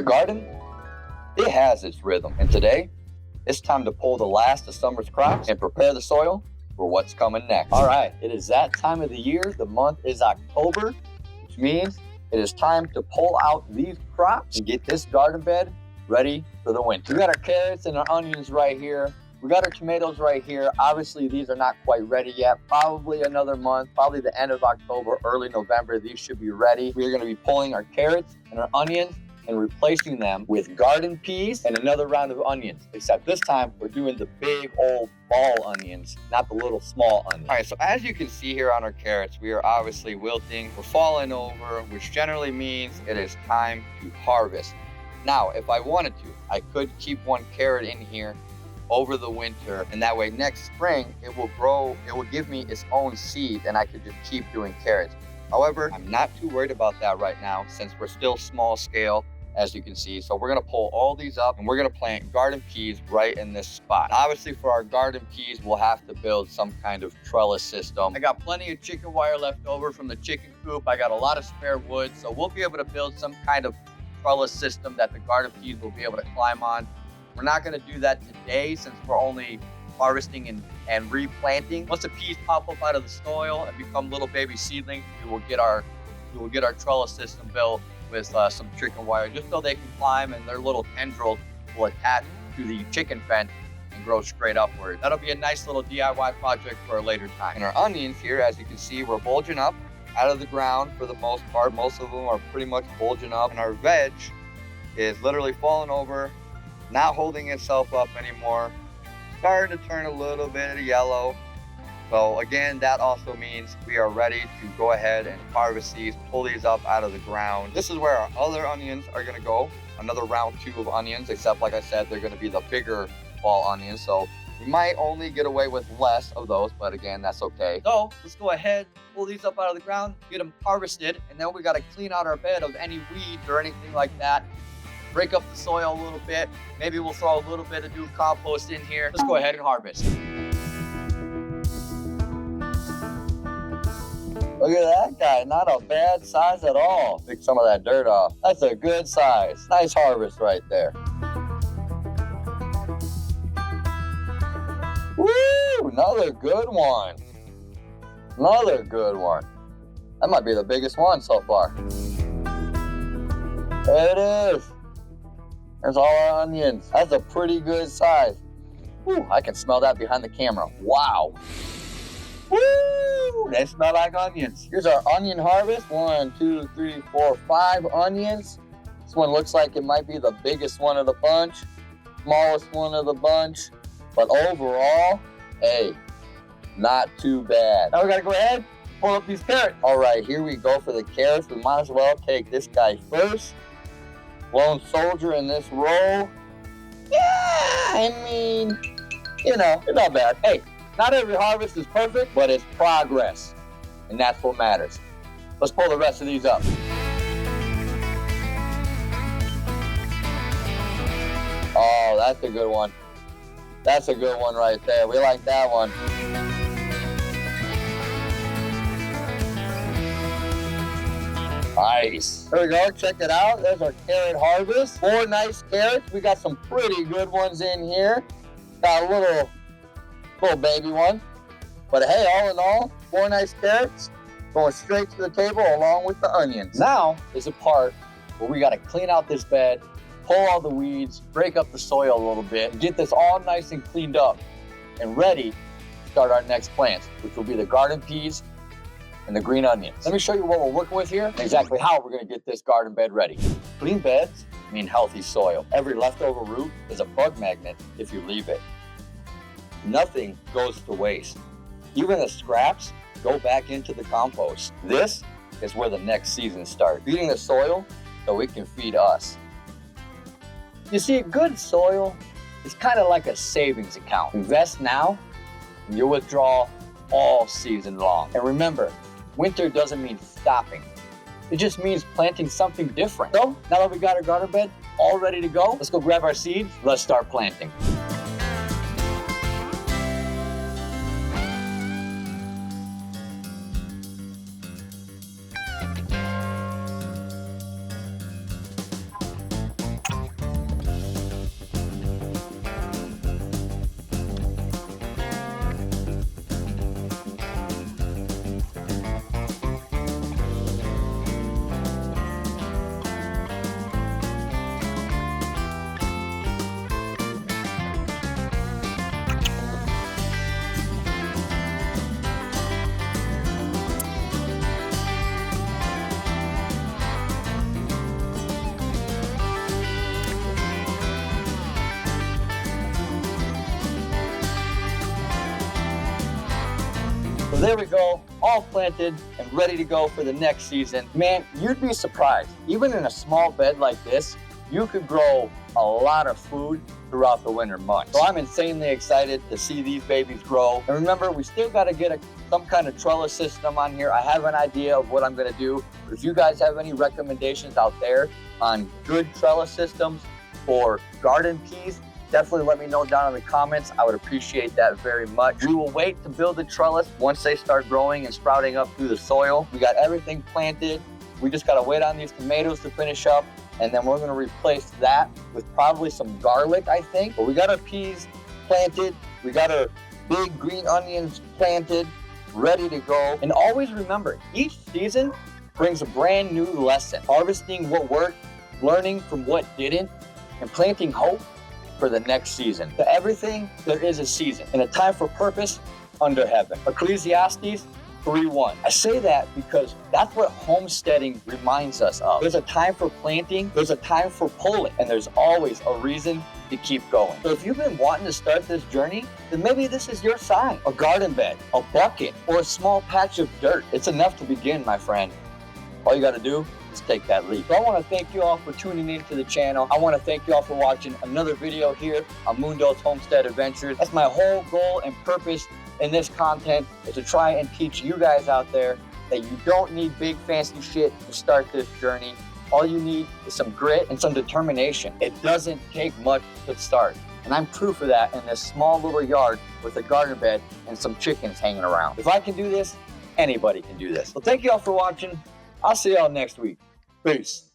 garden, it has its rhythm. And today, it's time to pull the last of summer's crops and prepare the soil for what's coming next. All right, it is that time of the year. The month is October, which means it is time to pull out these crops and get this garden bed ready for the winter. We got our carrots and our onions right here. We got our tomatoes right here. Obviously, these are not quite ready yet. Probably another month, probably the end of October, early November, these should be ready. We are gonna be pulling our carrots and our onions and replacing them with garden peas and another round of onions. Except this time, we're doing the big old ball onions, not the little small onions. All right, so as you can see here on our carrots, we are obviously wilting. We're falling over, which generally means it is time to harvest. Now, if I wanted to, I could keep one carrot in here over the winter, and that way next spring it will grow, it will give me its own seed, and I could just keep doing carrots. However, I'm not too worried about that right now since we're still small scale, as you can see. So we're gonna pull all these up and we're gonna plant garden peas right in this spot. Obviously for our garden peas, we'll have to build some kind of trellis system. I got plenty of chicken wire left over from the chicken coop. I got a lot of spare wood, so we'll be able to build some kind of trellis system that the garden peas will be able to climb on. We're not gonna do that today since we're only harvesting and replanting. Once the peas pop up out of the soil and become little baby seedlings, we will get our trellis system built with some chicken wire, just so they can climb and their little tendrils will attach to the chicken fence and grow straight upward. That'll be a nice little DIY project for a later time. And our onions here, as you can see, we're bulging up out of the ground for the most part. Most of them are pretty much bulging up. And our veg is literally falling over, not holding itself up anymore, starting to turn a little bit of yellow. So again, that also means we are ready to go ahead and harvest these, pull these up out of the ground. This is where our other onions are gonna go, another round 2 of onions, except like I said, they're gonna be the bigger ball onions. So we might only get away with less of those, but again, that's okay. So let's go ahead, pull these up out of the ground, get them harvested, and then we gotta clean out our bed of any weeds or anything like that. Break up the soil a little bit. Maybe we'll throw a little bit of new compost in here. Let's go ahead and harvest. Look at that guy, not a bad size at all. Pick some of that dirt off. That's a good size. Nice harvest right there. Woo, another good one. Another good one. That might be the biggest one so far. There it is. There's all our onions. That's a pretty good size. Woo, I can smell that behind the camera. Wow. Woo! They smell like onions. Here's our onion harvest. 1, 2, 3, 4, 5 onions. This one looks like it might be the biggest one of the bunch, smallest one of the bunch. But overall, hey, not too bad. Now we gotta go ahead, pull up these carrots. All right, here we go for the carrots. We might as well take this guy first. Lone soldier in this row. Yeah, I mean, you know, it's not bad. Hey, not every harvest is perfect, but it's progress. And that's what matters. Let's pull the rest of these up. Oh, that's a good one. That's a good one right there. We like that one. Nice. There we go. Check it out. There's our carrot harvest. 4 nice carrots. We got some pretty good ones in here. Got a little baby one. But hey, all in all, 4 nice carrots going straight to the table along with the onions. Now is a part where we got to clean out this bed, pull all the weeds, break up the soil a little bit, and get this all nice and cleaned up and ready to start our next plants, which will be the garden peas and the green onions. Let me show you what we're working with here and exactly how we're gonna get this garden bed ready. Clean beds mean healthy soil. Every leftover root is a bug magnet if you leave it. Nothing goes to waste. Even the scraps go back into the compost. This is where the next season starts. Feeding the soil so it can feed us. You see, good soil is kind of like a savings account. Invest now and you'll withdraw all season long. And remember, winter doesn't mean stopping. It just means planting something different. So now that we got our garden bed all ready to go, let's go grab our seeds. Let's start planting. So there we go, all planted and ready to go for the next season. Man, you'd be surprised. Even in a small bed like this, you could grow a lot of food throughout the winter months. So I'm insanely excited to see these babies grow. And remember, we still got to get some kind of trellis system on here. I have an idea of what I'm going to do. But if you guys have any recommendations out there on good trellis systems for garden peas, definitely let me know down in the comments. I would appreciate that very much. We will wait to build the trellis once they start growing and sprouting up through the soil. We got everything planted. We just got to wait on these tomatoes to finish up. And then we're going to replace that with probably some garlic, I think. But we got our peas planted. We got our big green onions planted, ready to go. And always remember, each season brings a brand new lesson. Harvesting what worked, learning from what didn't, and planting hope for the next season. To everything, there is a season and a time for purpose under heaven. Ecclesiastes 3:1. I say that because that's what homesteading reminds us of. There's a time for planting, there's a time for pulling, and there's always a reason to keep going. So if you've been wanting to start this journey, then maybe this is your sign. A garden bed, a bucket, or a small patch of dirt. It's enough to begin, my friend. All you got to do is take that leap. So I want to thank you all for tuning into the channel. I want to thank you all for watching another video here on Mundo's Homestead Adventures. That's my whole goal and purpose in this content, is to try and teach you guys out there that you don't need big fancy shit to start this journey. All you need is some grit and some determination. It doesn't take much to start. And I'm proof of that in this small little yard with a garden bed and some chickens hanging around. If I can do this, anybody can do this. Well, thank you all for watching. I'll see y'all next week. Peace.